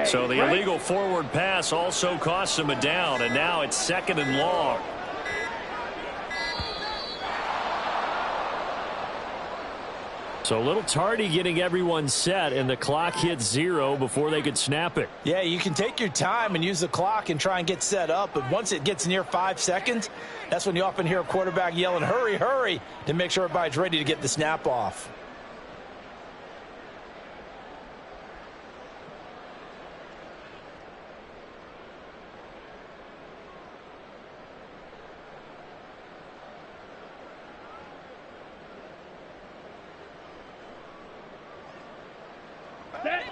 So the illegal forward pass also costs him a down, and now it's 2nd and long. So a little tardy getting everyone set, and the clock hits 0 before they could snap it. Yeah, you can take your time and use the clock and try and get set up, but once it gets near 5 seconds, that's when you often hear a quarterback yelling, hurry, hurry, to make sure everybody's ready to get the snap off. Set.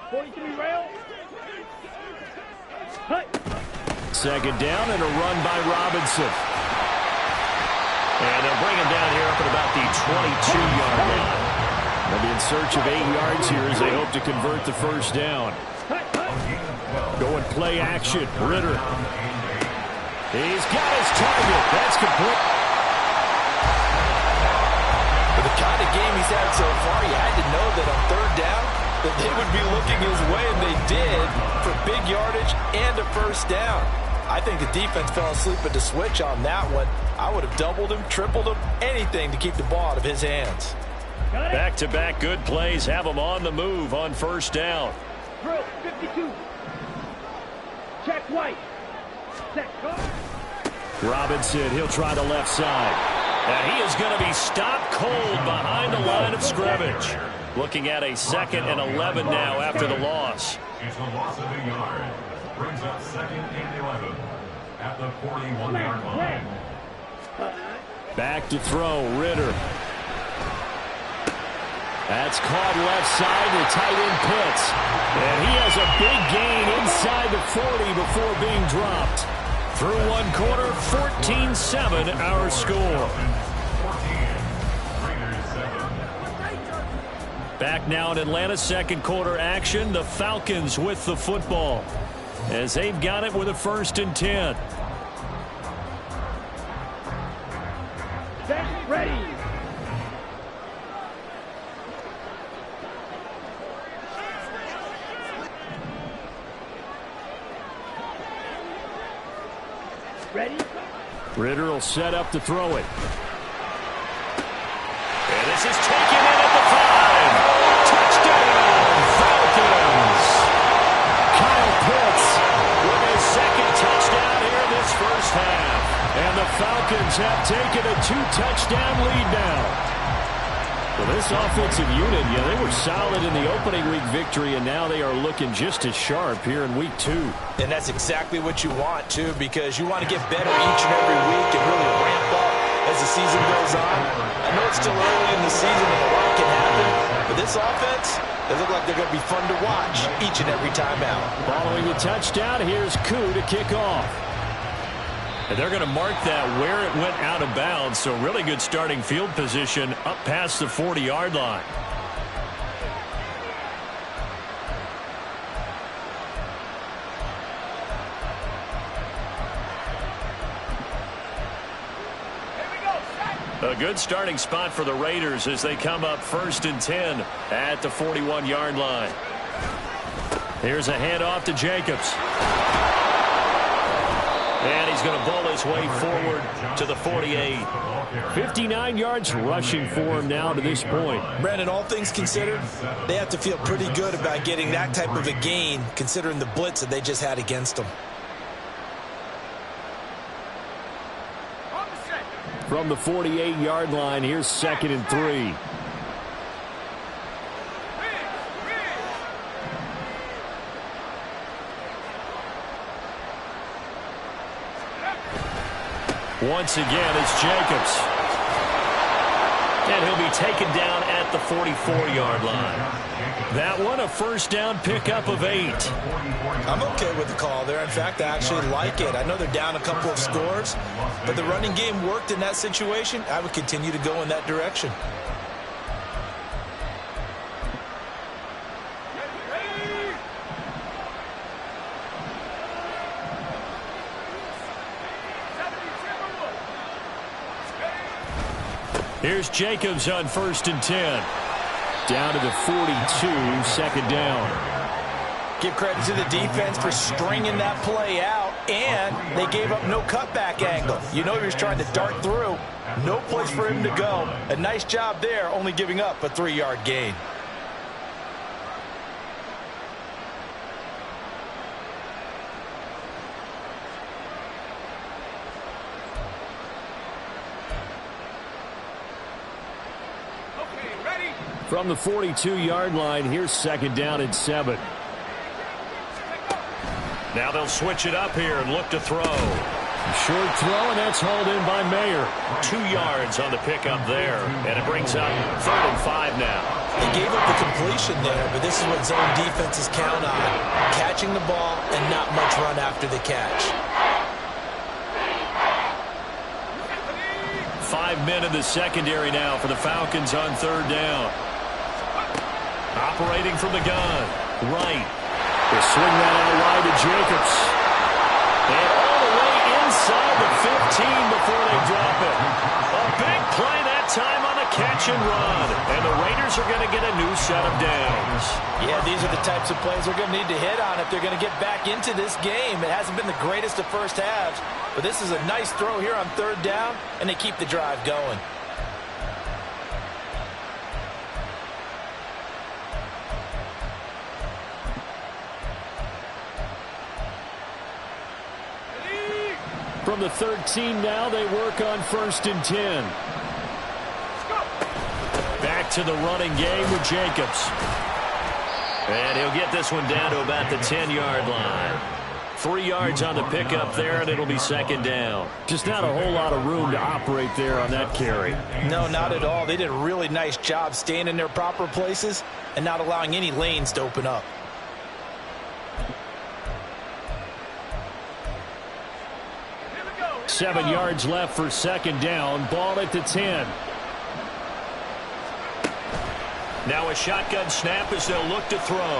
43 rail. Hut. 2nd down and a run by Robinson. And they'll bring him down here up at about the 22-yard line. They'll be in search of 8 yards here as they hope to convert the 1st down. Going play action. Ritter. He's got his target. That's complete. For the kind of game he's had so far, you had to know that on 3rd down that they would be looking his way, and they did, for big yardage and a 1st down. I think the defense fell asleep at the switch on that one. I would have doubled him, tripled him, anything to keep the ball out of his hands. Back-to-back good plays have him on the move on 1st down. Drill 52. Check white. Set guard. Robinson, he'll try the left side. And he is going to be stopped cold behind the line of scrimmage. Looking at a 2nd and 11 now after the loss. It's a loss of a yard. Brings up 2nd and 11 at the 41-yard line. Back to throw, Ritter. That's caught left side to tight end Pitts. And he has a big gain inside the 40 before being dropped. Through 1 quarter, 14-7 our score. Back now in Atlanta, 2nd quarter action. The Falcons with the football as they've got it with a 1st and 10. Set ready. Ready? Ritter will set up to throw it. And this is taken in at the 5. Touchdown, Falcons. Kyle Pitts with his 2nd touchdown here this 1st half. And the Falcons have taken a 2-touchdown lead now. Well, this offensive unit, yeah, they were solid in the opening week victory, and now they are looking just as sharp here in week 2. And that's exactly what you want, too, because you want to get better each and every week and really ramp up as the season goes on. I know it's still early in the season and a lot can happen, but this offense, they look like they're going to be fun to watch each and every time out. Following the touchdown, here's Koo to kick off. And they're going to mark that where it went out of bounds, so really good starting field position up past the 40-yard line. A good starting spot for the Raiders as they come up 1st and 10 at the 41-yard line. Here's a handoff to Jacobs. And he's going to bowl his way forward to the 48. 59 yards rushing for him now to this point. Brandon, all things considered, they have to feel pretty good about getting that type of a gain, considering the blitz that they just had against them. From the 48-yard line, here's 2nd and 3. Once again, it's Jacobs. And he'll be taken down at the 44-yard line. That one, a 1st down pickup of 8. I'm okay with the call there. In fact, I actually like it. I know they're down a couple of scores, but the running game worked in that situation. I would continue to go in that direction. Here's Jacobs on 1st and 10. Down to the 42, second down. Give credit to the defense for stringing that play out, and they gave up no cutback angle. You know he was trying to dart through. No place for him to go. A nice job there, only giving up a 3-yard gain. From the 42-yard line, here's second down and 7. Now they'll switch it up here and look to throw. Short throw, and that's hauled in by Mayer. 2 yards on the pickup there, and it brings up 3rd and 5 now. They gave up the completion there, but this is what zone defenses count on. Catching the ball and not much run after the catch. 5 men in the secondary now for the Falcons on 3rd down. Operating from the gun. Right. They swing that out wide to Jacobs. And all the way inside the 15 before they drop it. A big play that time on the catch and run. And the Raiders are going to get a new set of downs. Yeah, these are the types of plays they're going to need to hit on if they're going to get back into this game. It hasn't been the greatest of first halves, but this is a nice throw here on 3rd down, and they keep the drive going. From the 13 now, they work on 1st and 10. Back to the running game with Jacobs. And he'll get this one down to about the 10-yard line. 3 yards on the pickup there, and it'll be second down. Just not a whole lot of room to operate there on that carry. No, not at all. They did a really nice job staying in their proper places and not allowing any lanes to open up. Seven yards left for second down. Ball at the 10. Now a shotgun snap as they'll look to throw.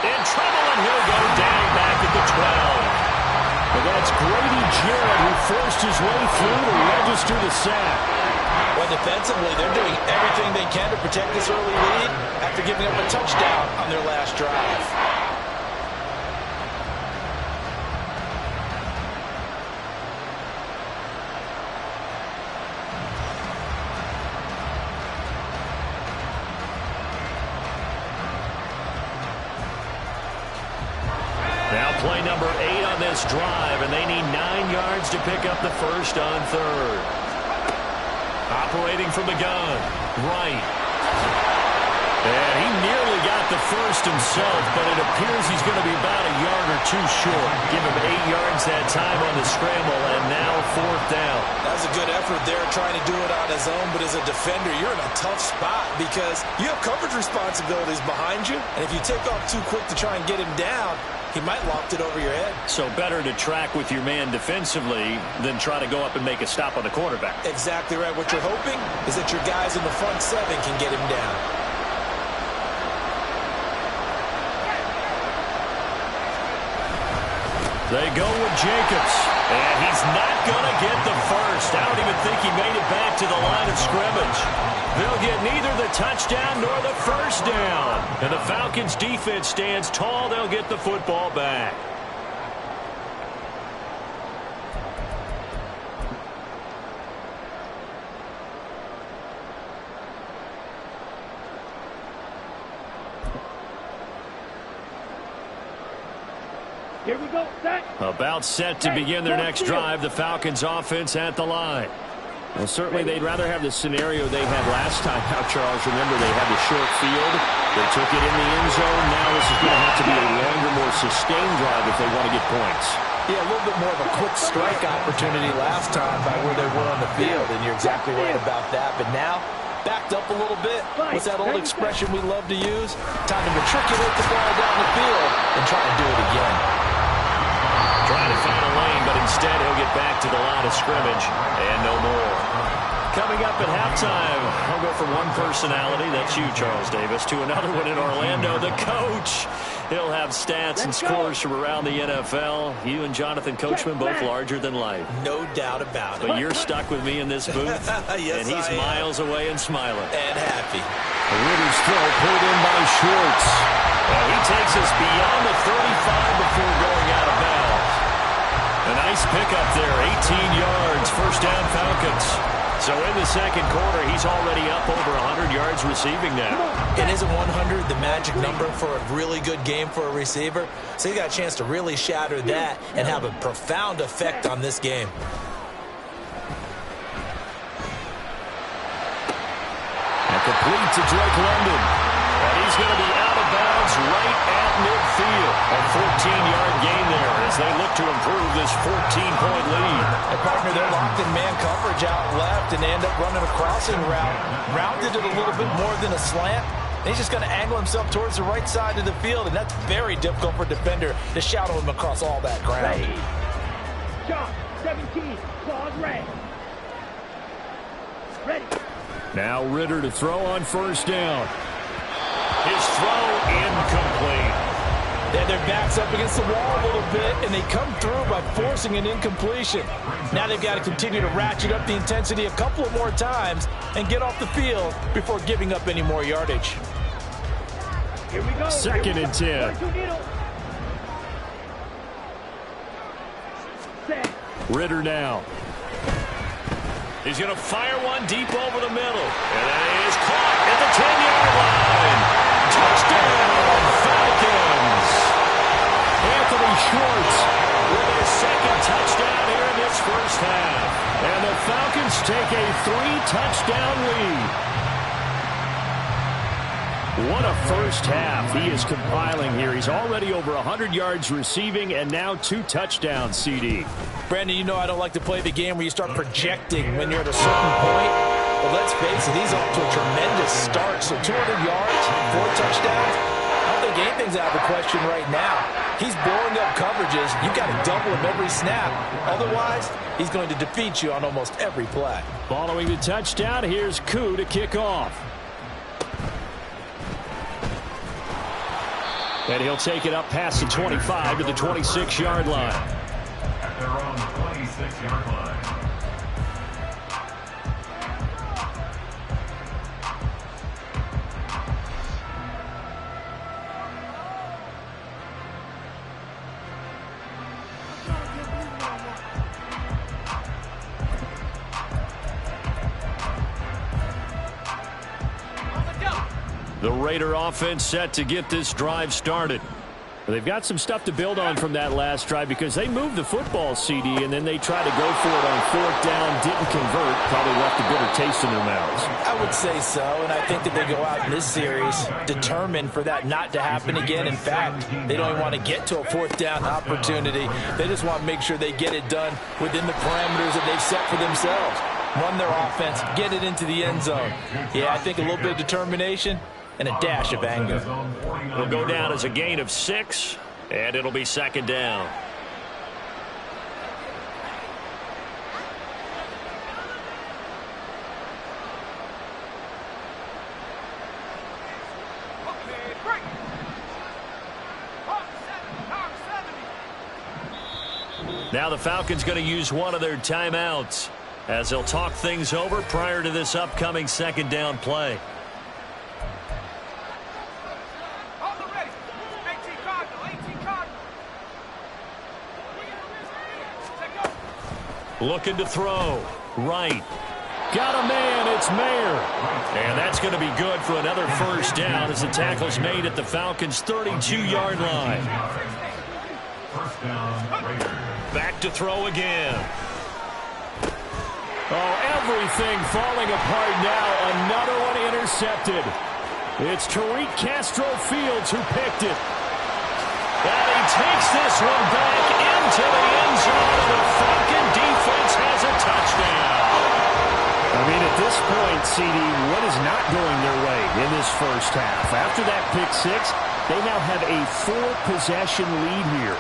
In trouble, and he'll go down back at the 12. But that's Grady Jarrett who forced his way through to register the sack. Well, defensively, they're doing everything they can to protect this early lead after giving up a touchdown on their last drive. Play number 8 on this drive, and they need 9 yards to pick up the first on 3rd. Operating from the gun. Right. And he nearly got the first himself, but it appears he's going to be about a yard or 2 short. Give him 8 yards that time on the scramble, and now 4th down. That was a good effort there trying to do it on his own, but as a defender, you're in a tough spot because you have coverage responsibilities behind you, and if you take off too quick to try and get him down, he might loft it over your head. So better to track with your man defensively than try to go up and make a stop on the quarterback. Exactly right. What you're hoping is that your guys in the front 7 can get him down. They go with Jacobs, and he's not going to get the first. I don't even think he made it back to the line of scrimmage. They'll get neither the touchdown nor the first down. And the Falcons' defense stands tall. They'll get the football back. Here we go, set. About set to begin their next drive. The Falcons offense at the line. Well, certainly they'd rather have the scenario they had last time out, Charles. Remember, they had the short field. They took it in the end zone. Now this is going to have to be a longer, more sustained drive if they want to get points. Yeah, a little bit more of a quick strike opportunity last time by where they were on the field, and you're exactly right about that. But now, backed up a little bit. What's that old expression we love to use? Time to matriculate the ball down the field and try and do it again. Trying to find a lane, but instead he'll get back to the line of scrimmage and no more. Coming up at halftime, I'll go from one personality, that's you, Charles Davis, to another one in Orlando, the coach. He'll have stats and scores from around the NFL. You and Jonathan Coachman both larger than life. No doubt about it. But you're stuck with me in this booth, yes, and he's miles away and smiling. And happy. Ritter's throw pulled in by Schwartz. Well, he takes us beyond the 35 before going out of bounds. A nice pickup there, 18 yards, first down Falcons. So in the second quarter, he's already up over 100 yards receiving now. And isn't 100 the magic number for a really good game for a receiver? So he got a chance to really shatter that and have a profound effect on this game. And complete to Drake London. And he's going to be out of bounds right at midfield. A 14-yard gain there as they look to improve this 14-point lead. And partner, they're locked in man coverage out left, and they end up running a crossing route. Rounded it a little bit more than a slant. And he's just going to angle himself towards the right side of the field, and that's very difficult for a defender to shadow him across all that ground. Ready. Shot. 17. Claws red. Ready. Now Ritter to throw on first down. His throw incomplete. Then their backs up against the wall a little bit, and they come through by forcing an incompletion. Now they've got to continue to ratchet up the intensity a couple of more times and get off the field before giving up any more yardage. Here we go. Second and 10. Set. Ritter now. He's going to fire one deep over the middle. And it is caught at the 10-yard line. Touchdown, Falcons. Anthony Schwartz with his second touchdown here in this first half. And the Falcons take a 3-touchdown lead. What a first half he is compiling here. He's already over 100 yards receiving and now 2 touchdowns, CD. Brandon, you know I don't like to play the game where you start projecting when you're at a certain point. But let's face it, he's off to a tremendous start. So 200 yards, 4 touchdowns. I don't think anything's out of the question right now. He's blowing up coverages. You've got to double him every snap. Otherwise, he's going to defeat you on almost every play. Following the touchdown, here's Koo to kick off. And he'll take it up past the 25 to the 26-yard line. At their own 26-yard line. The Raider offense set to get this drive started. They've got some stuff to build on from that last drive because they moved the football, CD, and then they tried to go for it on 4th down, didn't convert, probably left a bitter taste in their mouths. I would say so, and I think that they go out in this series determined for that not to happen again. In fact, they don't even want to get to a 4th down opportunity. They just want to make sure they get it done within the parameters that they've set for themselves. Run their offense, get it into the end zone. Yeah, I think a little bit of determination and a dash of anger. It'll go down as a gain of 6, and it'll be second down. Now the Falcons going to use one of their timeouts as they'll talk things over prior to this upcoming second down play. Looking to throw. Right. Got a man. It's Mayer. And that's going to be good for another first down as the tackle's made at the Falcons' 32-yard line. First down, Raiders. Back to throw again. Oh, everything falling apart now. Another one intercepted. It's Tariq Castro-Fields who picked it. And he takes this one back into the end zone. The Falcon defense has a touchdown. I mean, at this point, CD, what is not going their way in this first half? After that pick 6, they now have a 4-possession lead here.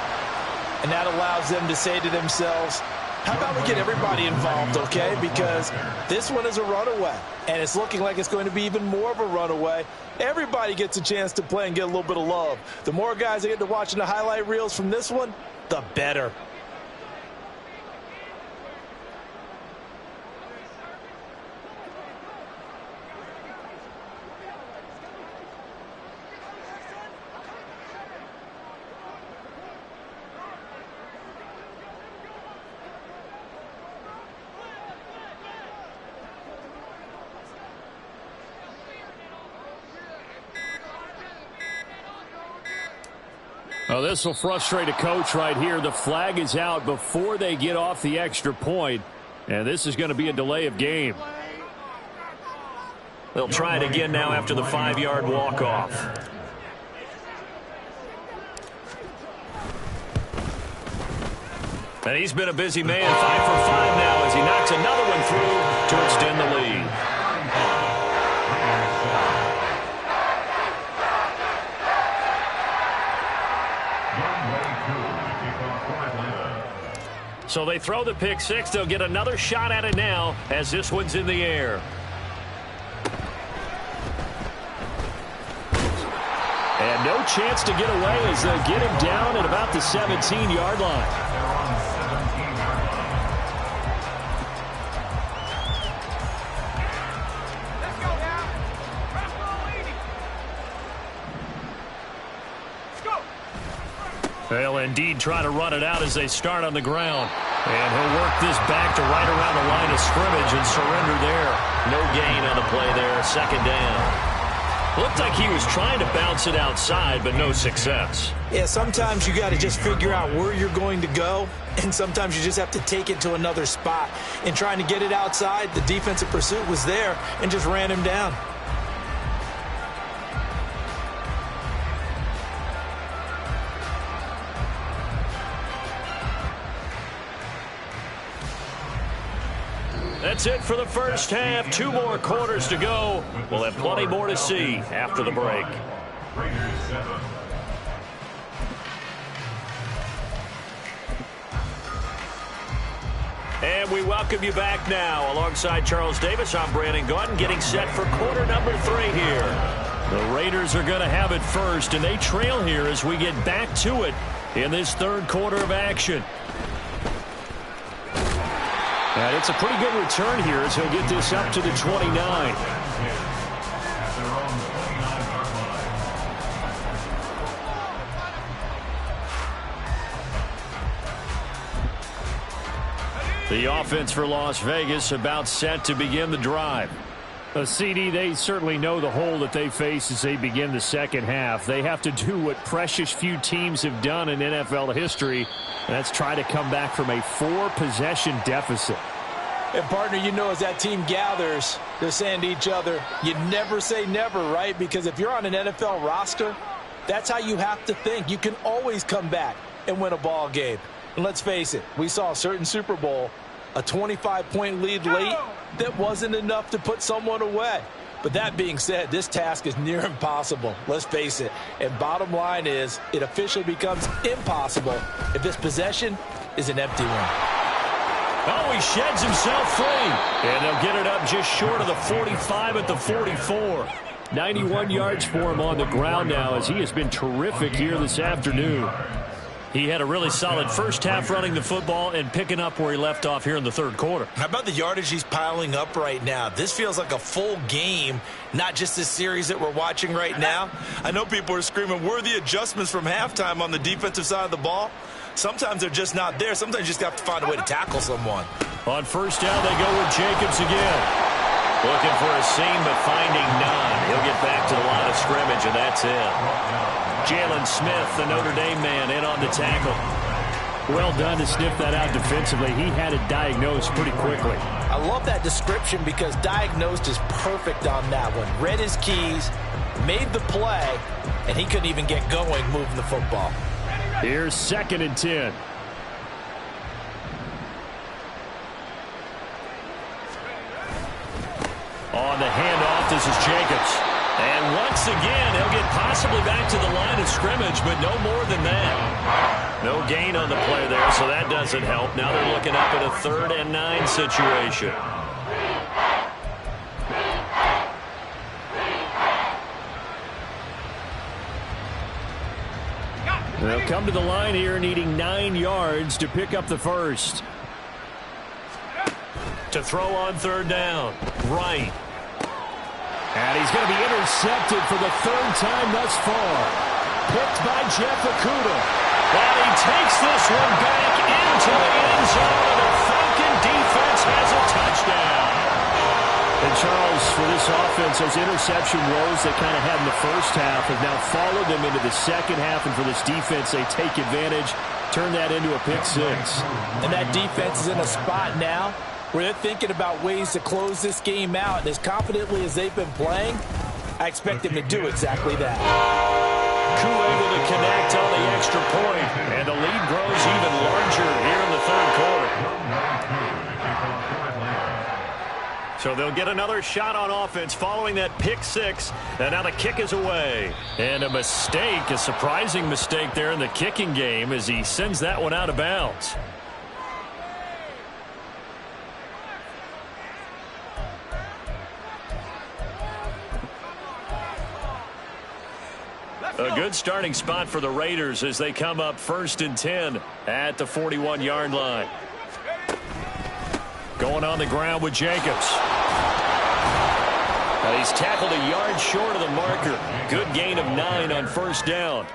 And that allows them to say to themselves, How about we get everybody involved, okay? Because this one is a runaway, and it's looking like it's going to be even more of a runaway. Everybody gets a chance to play and get a little bit of love. The more guys that get to watching the highlight reels from this one, the better. Oh, this will frustrate a coach right here. The flag is out before they get off the extra point, and this is going to be a delay of game. They'll try it again now after the 5-yard walk-off. And he's been a busy man, 5 for 5 now as he knocks another one through to extend the lead. So they throw the pick six. They'll get another shot at it now as this one's in the air. And no chance to get away as they'll get him down at about the 17-yard line. They'll indeed try to run it out as they start on the ground. And he'll work this back to right around the line of scrimmage and surrender there. No gain on the play there, second down. Looked like he was trying to bounce it outside, but no success. Yeah, sometimes you got to just figure out where you're going to go, and sometimes you just have to take it to another spot. In trying to get it outside, the defensive pursuit was there and just ran him down. That's it for the first half. 2 more quarters to go. We'll have plenty more to see after the break. Raiders 7. And we welcome you back now. Alongside Charles Davis, I'm Brandon Gaudin, getting set for quarter number 3 here. The Raiders are going to have it first, and they trail here as we get back to it in this third quarter of action. And it's a pretty good return here as he'll get this up to the 29. The offense for Las Vegas about set to begin the drive. CD, they certainly know the hole that they face as they begin the second half. They have to do what precious few teams have done in NFL history. That's try to come back from a 4-possession deficit. And, partner, you know, as that team gathers, they're saying to each other, you never say never, right? Because if you're on an NFL roster, that's how you have to think. You can always come back and win a ball game. And let's face it, we saw a certain Super Bowl, a 25-point lead late that wasn't enough to put someone away. But that being said, this task is near impossible. Let's face it. And bottom line is, it officially becomes impossible if this possession is an empty one. Oh, he sheds himself free. And they'll get it up just short of the 45 at the 44. 91 yards for him on the ground now as he has been terrific here this afternoon. He had a really solid first half running the football and picking up where he left off here in the third quarter. How about the yardage he's piling up right now? This feels like a full game, not just this series that we're watching right now. I know people are screaming, where are the adjustments from halftime on the defensive side of the ball? Sometimes they're just not there. Sometimes you just have to find a way to tackle someone. On first down, they go with Jacobs again. Looking for a seam, but finding none. He'll get back to the line of scrimmage, and that's it. Jalen Smith, the Notre Dame man, in on the tackle. Well done to sniff that out defensively. He had it diagnosed pretty quickly. I love that description because diagnosed is perfect on that one. Read his keys, made the play, and he couldn't even get going moving the football. Here's 2nd and 10. On the handoff, this is Jacobs. And once again, he'll get possibly back to the line of scrimmage, but no more than that. No gain on the play there, so that doesn't help. Now they're looking up at a 3rd and 9 situation. They'll come to the line here needing 9 yards to pick up the first. To throw on 3rd down. Right. And he's going to be intercepted for the 3rd time thus far. Picked by Jeff Okudah. And he takes this one back into the end zone, and the Falcon defense has a touchdown. And Charles, for this offense, those interception woes they kind of had in the first half have now followed them into the second half, and for this defense, they take advantage, turn that into a pick 6. And that defense is in a spot now where they're thinking about ways to close this game out, and as confidently as they've been playing, I expect them to do exactly that. Koo able to connect on the extra point, and the lead grows even larger here in the 3rd quarter. So they'll get another shot on offense following that pick 6, and now the kick is away. And a mistake, a surprising mistake there in the kicking game as he sends that one out of bounds. A good starting spot for the Raiders as they come up 1st and 10 at the 41-yard line. Going on the ground with Jacobs. And he's tackled a yard short of the marker. Good gain of 9 on 1st down.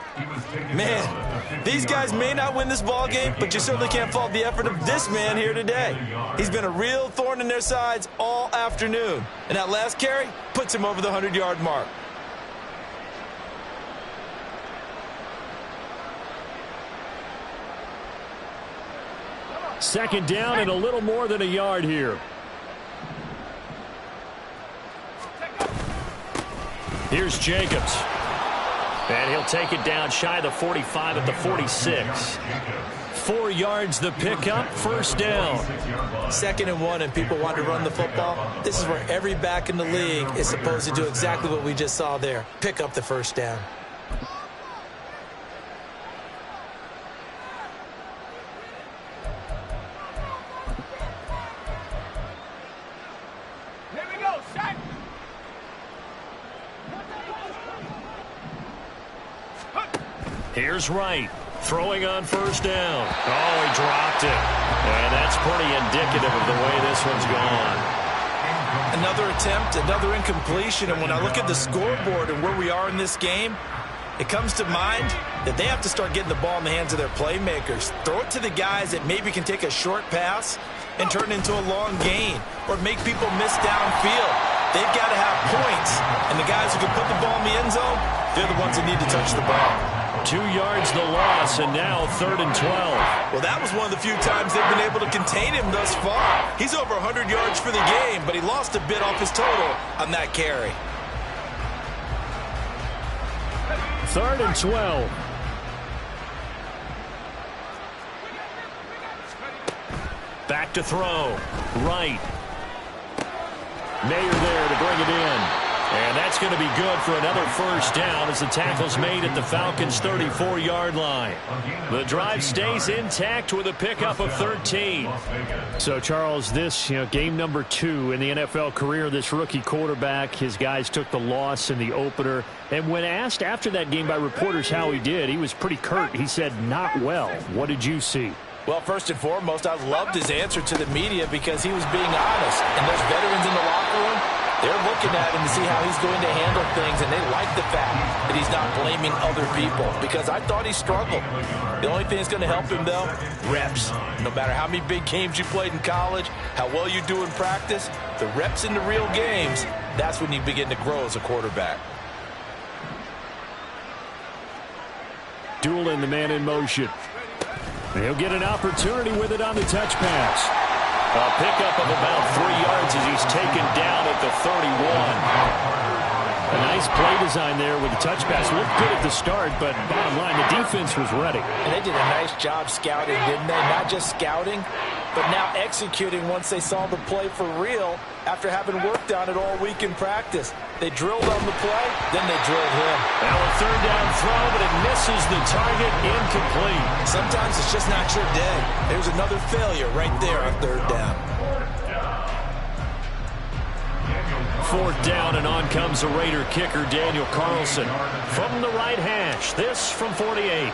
Man, these guys may not win this ball game, but you certainly can't fault the effort of this man here today. He's been a real thorn in their sides all afternoon. And that last carry puts him over the 100-yard mark. Second down and a little more than a yard here. Here's Jacobs. And he'll take it down shy of the 45 at the 46. 4 yards the pickup, 1st down. 2nd and 1 and people want to run the football. This is where every back in the league is supposed to do exactly what we just saw there. Pick up the 1st down. Here's Wright, throwing on 1st down. Oh, he dropped it. And that's pretty indicative of the way this one's gone. Another attempt, another incompletion, and when I look at the scoreboard and where we are in this game, it comes to mind that they have to start getting the ball in the hands of their playmakers. Throw it to the guys that maybe can take a short pass and turn it into a long gain or make people miss downfield. They've got to have points, and the guys who can put the ball in the end zone, they're the ones that need to touch the ball. 2 yards the loss, and now 3rd and 12. Well, that was one of the few times they've been able to contain him thus far. He's over 100 yards for the game, but he lost a bit off his total on that carry. 3rd and 12. Back to throw. Right. Mayer there to bring it in. And that's going to be good for another 1st down as the tackle's made at the Falcons' 34-yard line. The drive stays intact with a pickup of 13. So, Charles, this, game number 2 in the NFL career of this rookie quarterback. His guys took the loss in the opener. And when asked after that game by reporters how he did, he was pretty curt. He said, not well. What did you see? Well, first and foremost, I loved his answer to the media because he was being honest. And there's veterans in the locker room. They're looking at him to see how he's going to handle things, and they like the fact that he's not blaming other people because I thought he struggled. The only thing that's going to help him, though, reps. No matter how many big games you played in college, how well you do in practice, the reps in the real games, that's when you begin to grow as a quarterback. Duel in the man in motion. He'll get an opportunity with it on the touch pass. A pickup of about 3 yards as he's taken down at the 31. A nice play design there with the touch pass. Looked good at the start, but bottom line, the defense was ready. And they did a nice job scouting, didn't they? Not just scouting, but now executing once they saw the play for real after having worked on it all week in practice. They drilled on the play, then they drilled him. Now a third down throw, but it misses the target, incomplete. Sometimes it's just not your day. There's another failure right there on third down. Fourth down, and on comes the Raider kicker, Daniel Carlson. From the right hash, this from 48.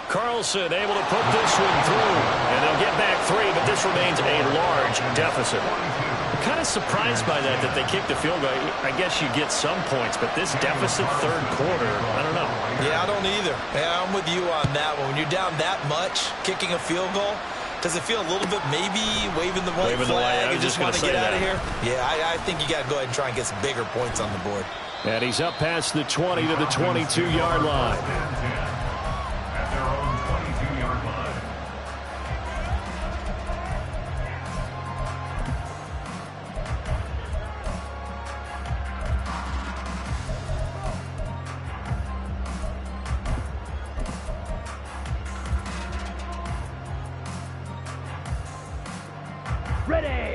Carlson able to put this one through, and they'll get back 3, but this remains a large deficit. I'm kind of surprised by that they kicked the field goal. I guess you get some points, but this deficit third quarter, I don't know. Yeah, I don't either. Yeah, I'm with you on that one. When you're down that much, kicking a field goal, does it feel a little bit maybe waving the white flag and just want to get out of here? Yeah, I think you got to go ahead and try and get some bigger points on the board. And he's up past the 20 to the 22-yard line. At their own 22-yard line.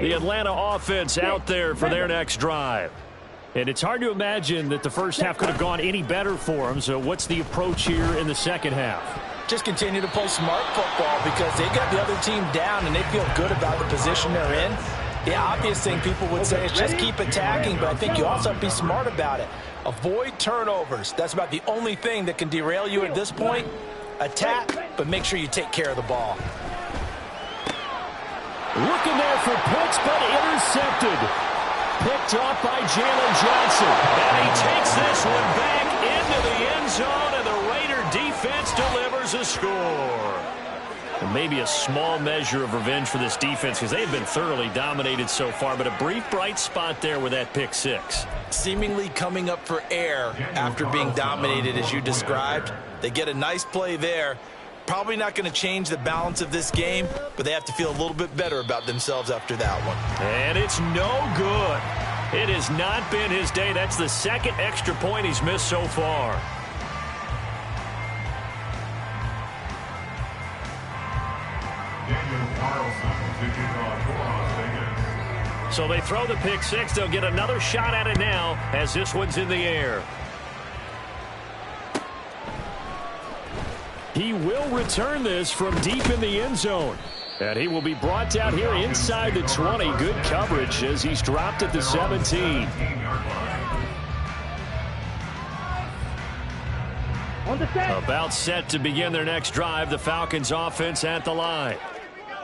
The Atlanta offense out there for their next drive. And it's hard to imagine that the first half could have gone any better for them. So what's the approach here in the second half? Just continue to play smart football because they got the other team down and they feel good about the position they're in. The obvious thing people would say is just keep attacking, but I think you also have to be smart about it. Avoid turnovers. That's about the only thing that can derail you at this point. Attack, but make sure you take care of the ball. Looking there for Pitts, but intercepted. Picked off by Jalen Johnson. And he takes this one back into the end zone, and the Raider defense delivers a score. And maybe a small measure of revenge for this defense because they've been thoroughly dominated so far, but a brief bright spot there with that pick six. Seemingly coming up for air after being dominated as you described. They get a nice play there. Probably not going to change the balance of this game, but they have to feel a little bit better about themselves after that one. And it's no good. It has not been his day. That's the second extra point he's missed so far. Daniel Carlson to kick off for Las Vegas. So they throw the pick six. They'll get another shot at it now as this one's in the air. He will return this from deep in the end zone. And he will be brought down here inside the 20. Good coverage as he's dropped at the 17. On the set. About set to begin their next drive. The Falcons offense at the line.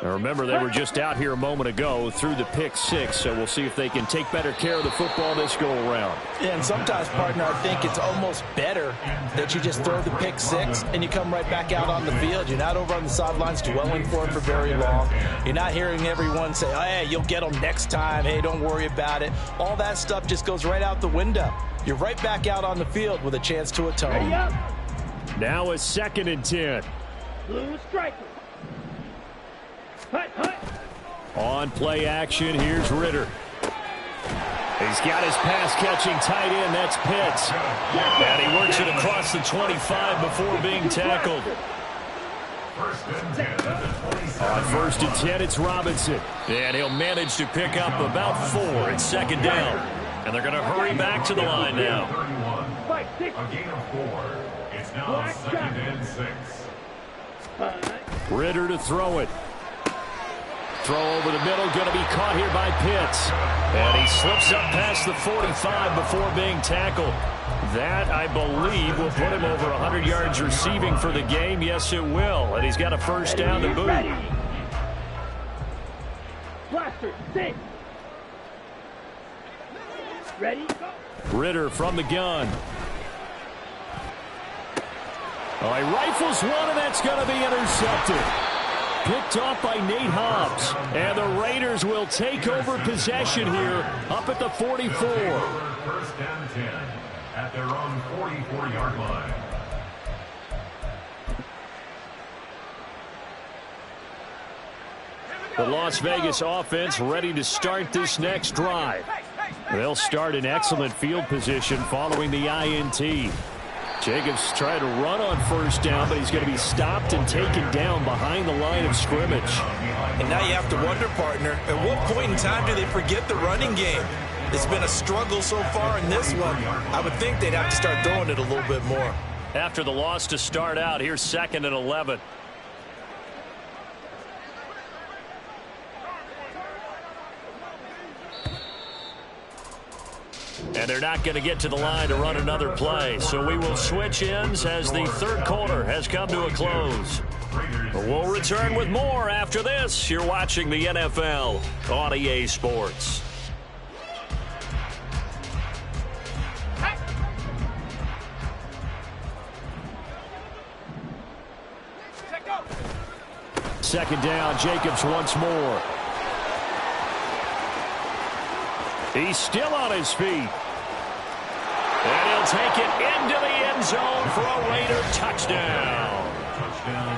Now remember, they were just out here a moment ago through the pick six, so we'll see if they can take better care of the football this go-around. Yeah, and sometimes, partner, I think it's almost better that you just throw the pick six and you come right back out on the field. You're not over on the sidelines dwelling for it for very long. You're not hearing everyone say, oh, hey, you'll get them next time. Hey, don't worry about it. All that stuff just goes right out the window. You're right back out on the field with a chance to atone. Now a 2nd and 10. Blue striker. Hut, hut. On play action, here's Ritter. He's got his pass-catching tight end, that's Pitts. And he works it across the 25 before being tackled. On 1st and 10, it's Robinson. And he'll manage to pick up about 4. It's 2nd down. And they're going to hurry back to the line now. A gain of 4. It's now 2nd and 6. Ritter to throw it. Throw over the middle, going to be caught here by Pitts. And he slips up past the 45 before being tackled. That, I believe, will put him over 100 yards receiving for the game. Yes, it will. And he's got a 1st down to boot. Blaster, sit. Ready? Ritter from the gun. Oh, he rifles one, and that's going to be intercepted. Picked off by Nate Hobbs. And the Raiders will take over possession here up at the 44. 1st and 10 at their own 44-yard line. The Las Vegas offense ready to start this next drive. They'll start in excellent field position following the INT. Jacobs tried to run on first down, but he's going to be stopped and taken down behind the line of scrimmage. And now you have to wonder, partner, at what point in time do they forget the running game? It's been a struggle so far in this one. I would think they'd have to start throwing it a little bit more. After the loss to start out, here's 2nd and 11. And they're not going to get to the line to run another play. So we will switch ends as the third quarter has come to a close. But we'll return with more after this. You're watching the NFL on EA Sports. Second down, Jacobs once more. He's still on his feet. And he'll take it into the end zone for a Raider touchdown.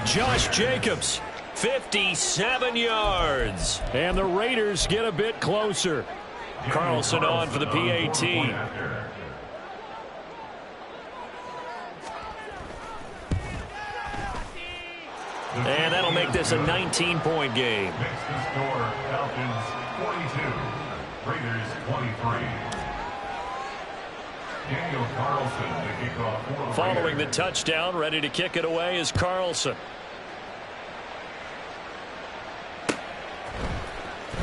Josh Jacobs, 57 yards. And the Raiders get a bit closer. Carlson on for the PAT. And that'll make this a 19-point game. Makes the score Falcons 42, Raiders 23. Daniel Carlson to kick off for the Following the Raiders. touchdown, ready to kick it away is Carlson.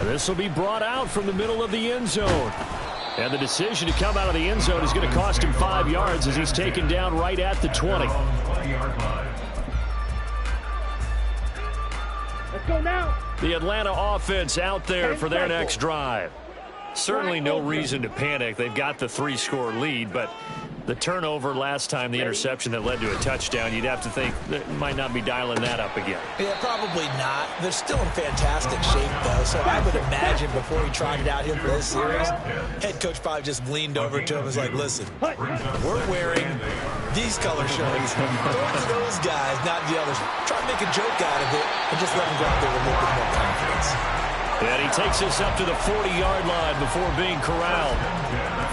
This will be brought out from the middle of the end zone. And the decision to come out of the end zone is going to cost him 5 yards as he's taken down right at the 20. 20-yard line. Let's go now. The Atlanta offense out there for their next drive. Certainly no reason to panic. They've got the 3-score lead, but the turnover last time, the interception that led to a touchdown, you'd have to think they might not be dialing that up again. Yeah, probably not. They're still in fantastic shape, though, so I would imagine before he tried it out here for this series, head coach probably just leaned over to him and was like, listen, we're wearing these color shirts. Throw it to those guys, not the others. Try to make a joke out of it and just let them go out there with a little bit more confidence. And he takes us up to the 40-yard line before being corralled.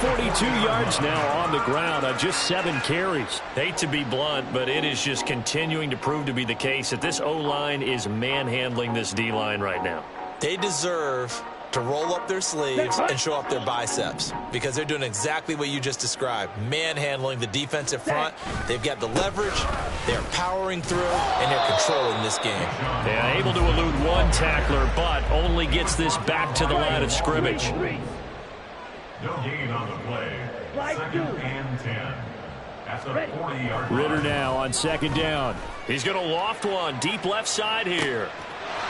42 yards now on the ground on just 7 carries. Hate to be blunt, but it is just continuing to prove to be the case that this O-line is manhandling this D-line right now. They deserve to roll up their sleeves and show up their biceps because they're doing exactly what you just described, manhandling the defensive front. They've got the leverage, they're powering through, and they're controlling this game. Yeah, able to elude one tackler, but only gets this back to the line of scrimmage. No gain on the play. 2nd and 10. That's a 40-yard line. Ritter now on 2nd down. He's going to loft one deep left side here.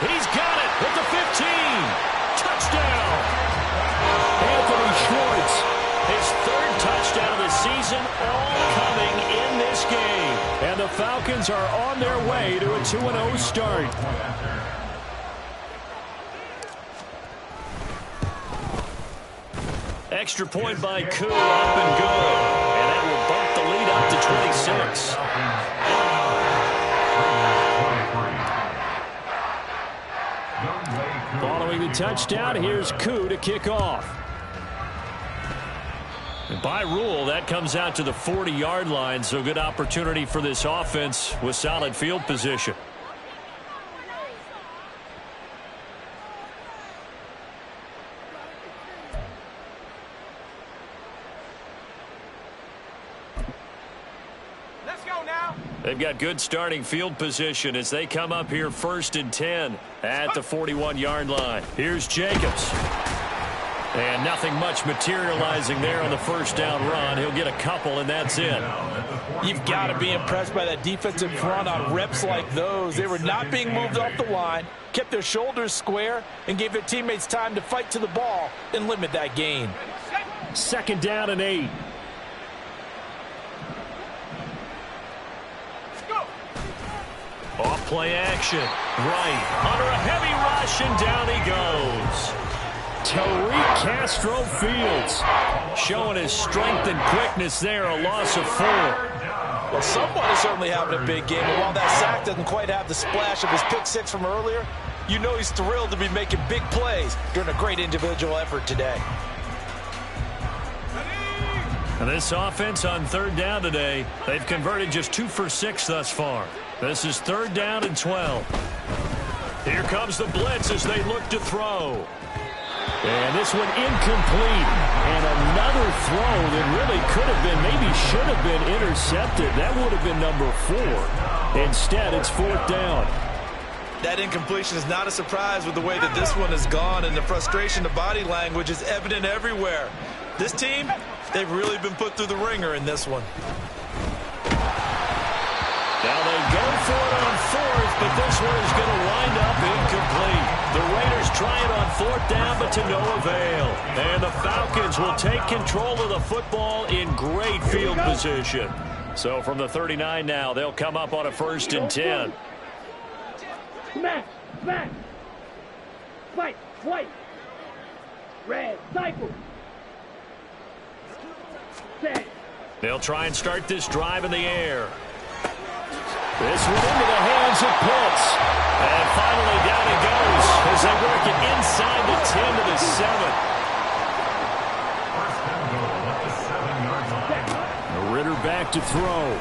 He's got it at the 15. Touchdown! Anthony Schwartz, his 3rd touchdown of the season, all coming in this game. And the Falcons are on their way to a 2-0 start. Extra point by Koo, up and good. And that will bump the lead up to 26. Following the touchdown, here's Koo to kick off. And by rule, that comes out to the 40-yard line, so good opportunity for this offense with solid field position. They've got good starting field position as they come up here 1st and 10 at the 41-yard line. Here's Jacobs. And nothing much materializing there on the first down run. He'll get a couple, and that's it. You've got to be impressed by that defensive front on reps like those. They were not being moved off the line, kept their shoulders square, and gave their teammates time to fight to the ball and limit that gain. 2nd down and 8. Off play action. Right. Under a heavy rush, and down he goes. Tariq Castro Fields showing his strength and quickness there. A loss of 4. Well, someone is certainly having a big game, and while that sack doesn't quite have the splash of his pick 6 from earlier, you know he's thrilled to be making big plays during a great individual effort today. And this offense on third down today, they've converted just 2 for 6 thus far. This is 3rd down and 12. Here comes the blitz as they look to throw. And this one incomplete. And another throw that really could have been, maybe should have been intercepted. That would have been number 4. Instead, it's 4th down. That incompletion is not a surprise with the way that this one has gone, and the frustration, the body language is evident everywhere. This team, they've really been put through the ringer in this one. Now they go for it on 4th, but this one is going to wind up incomplete. The Raiders try it on 4th down, but to no avail. And the Falcons will take control of the football in great field position. So from the 39 now, they'll come up on a 1st and 10. Smash, smash. Fight, white. Red, cycle. Set. They'll try and start this drive in the air. This one into the hands of Pitts. And finally down it goes as they work it inside the 10 to the 7. First and goal at the 7-yard line. Ritter back to throw.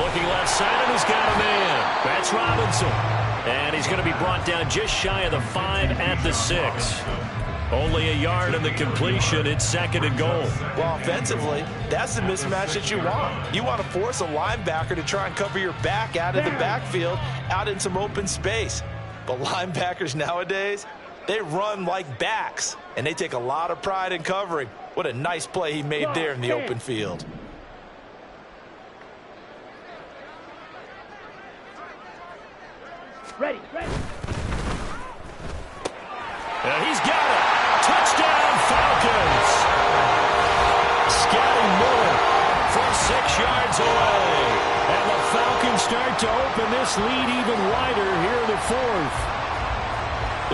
Looking left side, and he's got a man. That's Robinson. And he's going to be brought down just shy of the 5 at the 6. Only a yard in the completion. It's 2nd and goal. Well, offensively, that's the mismatch that you want. You want to force a linebacker to try and cover your back out of the backfield, out in some open space. But linebackers nowadays, they run like backs, and they take a lot of pride in covering. What a nice play he made there in the open field. Ready, ready. And he's got it. Touchdown, Falcons. Scotty Miller from 6 yards away. And the Falcons start to open this lead even wider here in the 4th.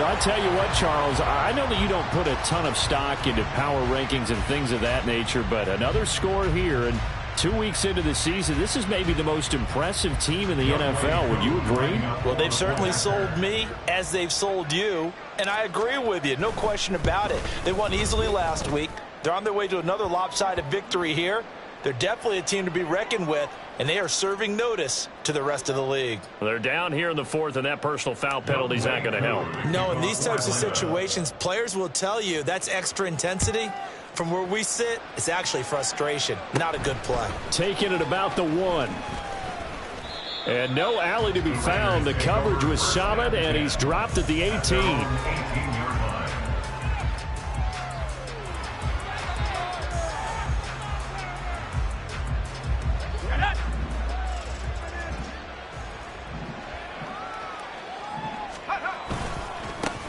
I tell you what, Charles, I know that you don't put a ton of stock into power rankings and things of that nature, but another score here, and 2 weeks into the season, this is maybe the most impressive team in the NFL. Would you agree? Well, they've certainly sold me as they've sold you, and I agree with you. No question about it. They won easily last week. They're on their way to another lopsided victory here. They're definitely a team to be reckoned with, and they are serving notice to the rest of the league. They're down here in the 4th, and that personal foul penalty is not going to help. No, in these types of situations, players will tell you that's extra intensity. From where we sit, it's actually frustration. Not a good play. Taking it about the 1. And no alley to be found. The coverage was solid, and he's dropped at the 18.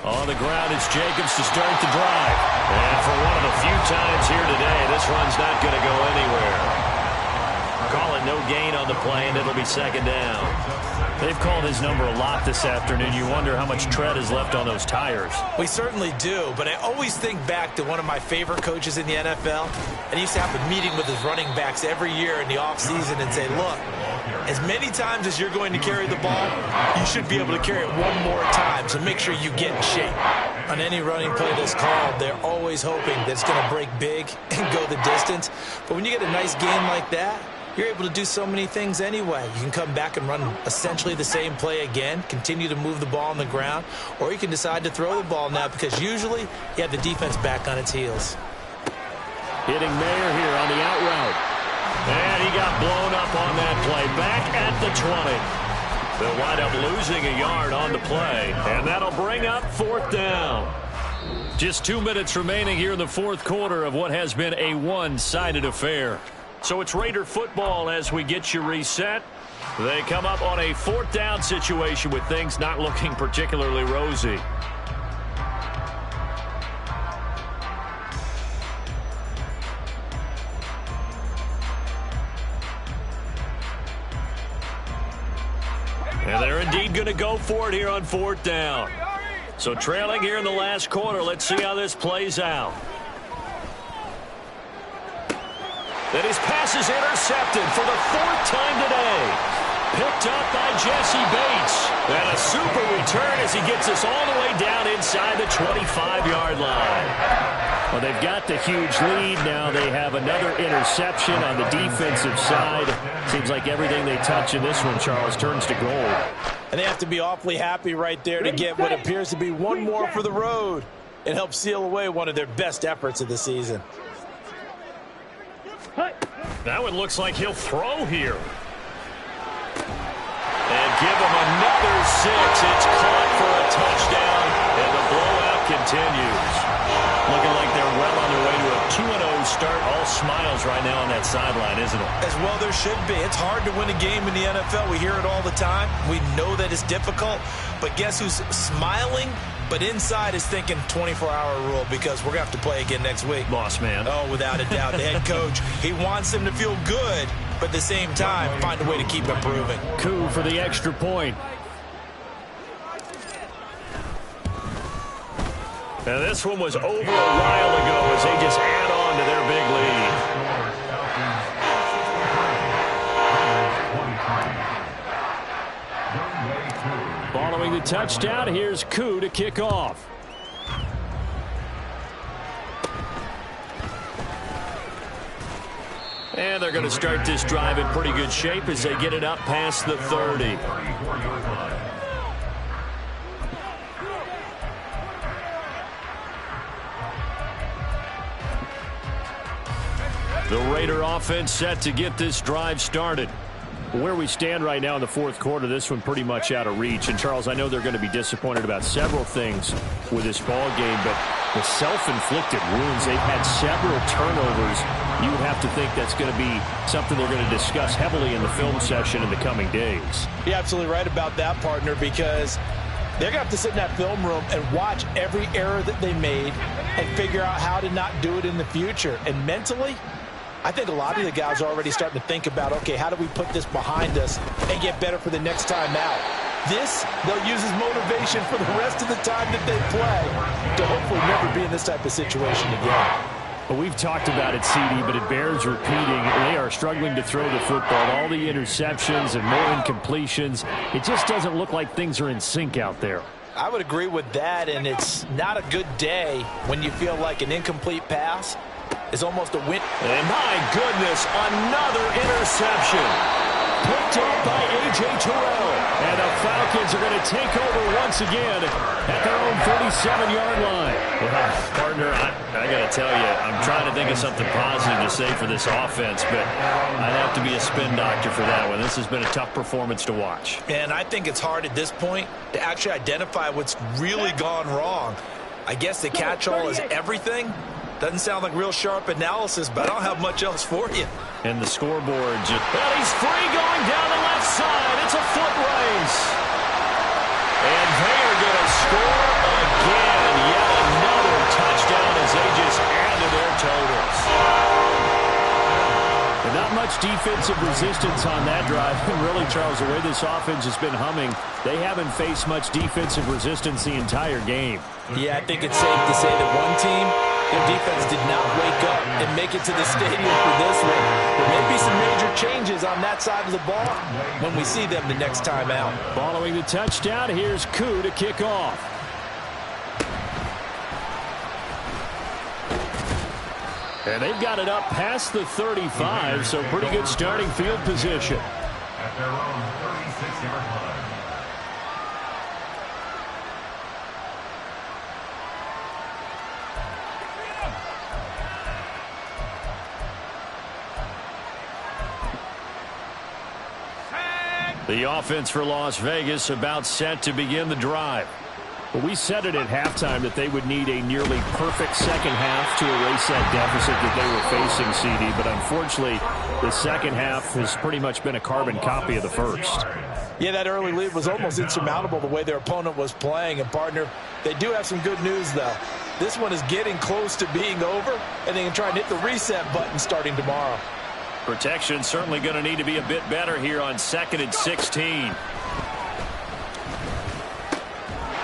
On the ground, it's Jacobs to start the drive. And for one of the few times here today, this run's not going to go anywhere. Call it no gain on the play, and it'll be 2nd down. They've called his number a lot this afternoon. You wonder how much tread is left on those tires. We certainly do, but I always think back to one of my favorite coaches in the NFL. And he used to have a meeting with his running backs every year in the offseason and say, look, as many times as you're going to carry the ball, you should be able to carry it one more time, so make sure you get in shape. On any running play that's called, they're always hoping that it's going to break big and go the distance. But when you get a nice game like that, you're able to do so many things anyway. You can come back and run essentially the same play again, continue to move the ball on the ground, or you can decide to throw the ball now because usually you have the defense back on its heels. Hitting Mayer here on the out route. And he got blown up on that play. Back at the 20. They'll wind up losing a yard on the play. And that'll bring up 4th down. Just 2 minutes remaining here in the 4th quarter of what has been a one-sided affair. So it's Raider football as we get you reset. They come up on a 4th down situation with things not looking particularly rosy. And they're indeed going to go for it here on 4th down. So trailing here in the last quarter, let's see how this plays out. Then his pass is intercepted for the 4th time today. Picked up by Jesse Bates. And a super return as he gets us all the way down inside the 25-yard line. Well, they've got the huge lead. Now they have another interception on the defensive side. Seems like everything they touch in this one, Charles, turns to gold. And they have to be awfully happy right there to get what appears to be one more for the road. It helps seal away one of their best efforts of the season. That one looks like he'll throw here. And give him another 6. It's caught for a touchdown, and the blowout continues. Looking like they're well on their way to a 2-0 start. All smiles right now on that sideline, isn't it? As well there should be. It's hard to win a game in the NFL. We hear it all the time. We know that it's difficult. But guess who's smiling? But inside is thinking 24-hour rule because we're going to have to play again next week. Lost man. Oh, without a doubt. The head coach, he wants them to feel good, but at the same time, find a way to keep improving. Coup for the extra point. And this one was over a while ago as they just add on to their big lead. Following the touchdown, here's Coup to kick off. And they're going to start this drive in pretty good shape as they get it up past the 30. The Raider offense set to get this drive started. Where we stand right now in the fourth quarter, this one pretty much out of reach. And, Charles, I know they're going to be disappointed about several things with this ball game, but the self-inflicted wounds, they've had several turnovers. You would have to think that's going to be something they're going to discuss heavily in the film session in the coming days. You're absolutely right about that, partner, because they're going to have to sit in that film room and watch every error that they made and figure out how to not do it in the future. And mentally, I think a lot of the guys are already starting to think about, okay, how do we put this behind us and get better for the next time out? This, they'll use as motivation for the rest of the time that they play to hopefully never be in this type of situation again. Well, we've talked about it, CD, but it bears repeating. They are struggling to throw the football. All the interceptions and more incompletions. It just doesn't look like things are in sync out there. I would agree with that, and it's not a good day when you feel like an incomplete pass is almost a win. And my goodness, another interception. Picked up by A.J. Terrell. And the Falcons are going to take over once again at their own 37-yard line. Well, partner, I got to tell you, I'm trying to think of something positive to say for this offense, but I'd have to be a spin doctor for that one. This has been a tough performance to watch. And I think it's hard at this point to actually identify what's really gone wrong. I guess the catch-all is everything. Doesn't sound like real sharp analysis, but I don't have much else for you. And the scoreboard just... Well, he's free going down the left side. It's a foot race. And they are going to score again. Yet another touchdown as they just add to their totals. But not much defensive resistance on that drive. And really, Charles, the way this offense has been humming, they haven't faced much defensive resistance the entire game. Yeah, I think it's safe to say that one team, their defense did not wake up and make it to the stadium for this one. There may be some major changes on that side of the ball when we see them the next time out. Following the touchdown, here's Coup to kick off. And they've got it up past the 35, so pretty good starting field position. At their own 36-yard line. The offense for Las Vegas about set to begin the drive. But we said it at halftime that they would need a nearly perfect second half to erase that deficit that they were facing, CD. But unfortunately, the second half has pretty much been a carbon copy of the first. Yeah, that early lead was almost insurmountable the way their opponent was playing. And, partner, they do have some good news, though. This one is getting close to being over, and they can try and hit the reset button starting tomorrow. Protection certainly going to need to be a bit better here on 2nd and 16.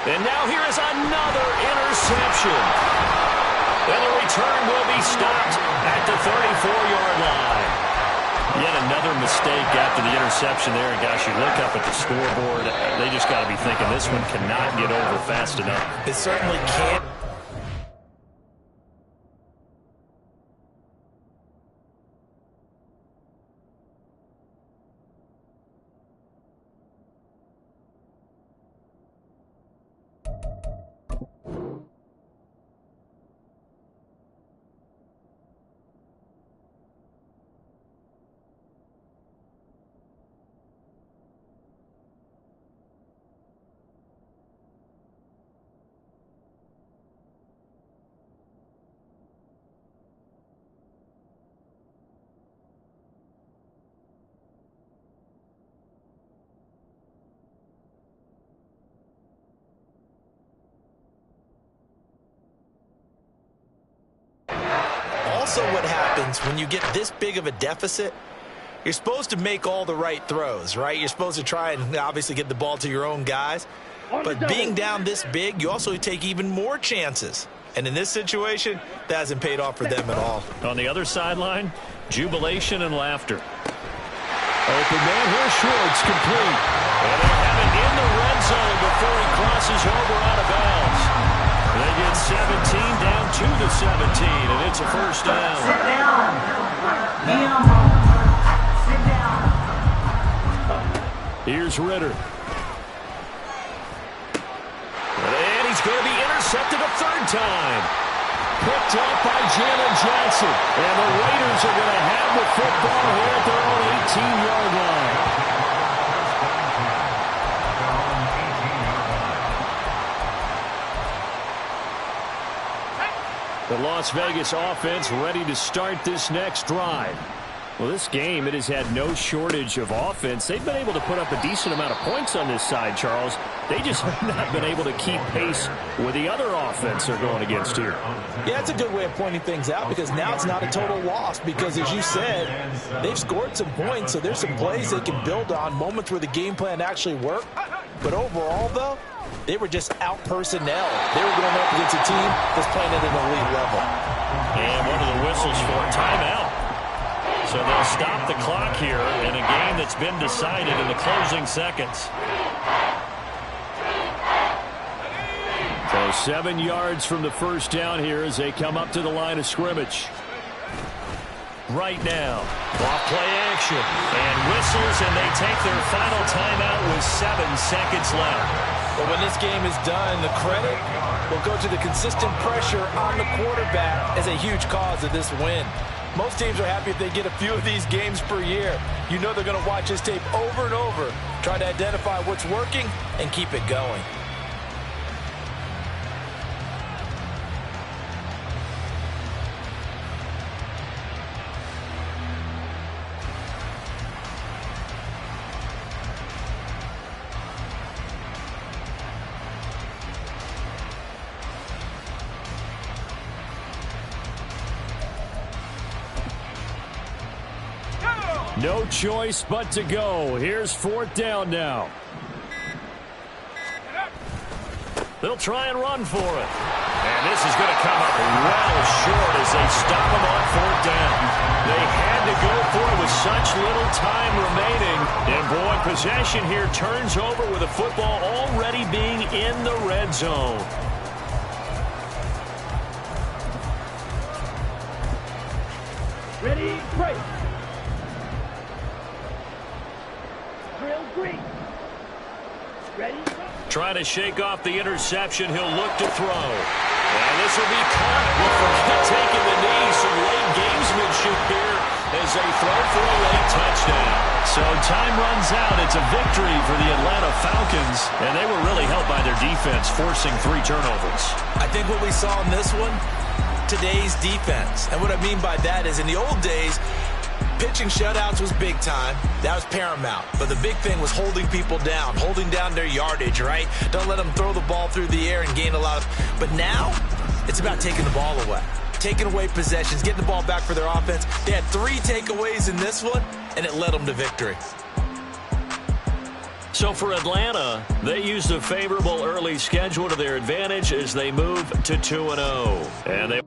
And now here is another interception. And the return will be stopped at the 34-yard line. Yet another mistake after the interception there. And, gosh, you look up at the scoreboard, they just got to be thinking this one cannot get over fast enough. It certainly can't. also what happens when you get this big of a deficit. You're supposed to make all the right throws, right? You're supposed to try and obviously get the ball to your own guys. But being down this big, you also take even more chances. And in this situation, that hasn't paid off for them at all. On the other sideline, jubilation and laughter. Open man here, Schwartz, complete. And they have it in the red zone before he crosses over out of bounds. They get 17 down to the 17, and it's a first down. Sit down. Sit down. Here's Ritter. And he's going to be intercepted a third time. Picked up by Jalen Johnson. And the Raiders are going to have the football here at their own 18-yard line. The Las Vegas offense ready to start this next drive. Well, this game, it has had no shortage of offense. They've been able to put up a decent amount of points on this side, Charles. They just have not been able to keep pace with the other offense they're going against here. Yeah, it's a good way of pointing things out because now it's not a total loss because, as you said, they've scored some points, so there's some plays they can build on, moments where the game plan actually worked. But overall, though, they were just out-personnel. They were going up against a team that's playing at an elite level. And one of the whistles for a timeout. So they'll stop the clock here in a game that's been decided in the closing seconds. So 7 yards from the first down here as they come up to the line of scrimmage. Right now, off play action, and whistles, and they take their final timeout with 7 seconds left. But when this game is done, the credit will go to the consistent pressure on the quarterback as a huge cause of this win. Most teams are happy if they get a few of these games per year. You know they're going to watch this tape over and over, try to identify what's working and keep it going. No choice but to go. Here's fourth down now. They'll try and run for it. And this is going to come up well short as they stop him on fourth down. They had to go for it with such little time remaining. And boy, possession here turns over with the football already being in the red zone. Ready, break. Drill green. Ready, Trying to shake off the interception. He'll look to throw. And this will be caught. We'll forget taking the knee. Some late gamesmanship here as they throw for a late touchdown. So time runs out. It's a victory for the Atlanta Falcons. And they were really helped by their defense, forcing 3 turnovers. I think what we saw in this one, today's defense. And what I mean by that is in the old days, pitching shutouts was big time. That was paramount. But the big thing was holding people down, holding down their yardage, right? Don't let them throw the ball through the air and gain a lot of... But now, it's about taking the ball away. Taking away possessions, getting the ball back for their offense. They had 3 takeaways in this one, and it led them to victory. So for Atlanta, they used a favorable early schedule to their advantage as they move to 2-0. And they...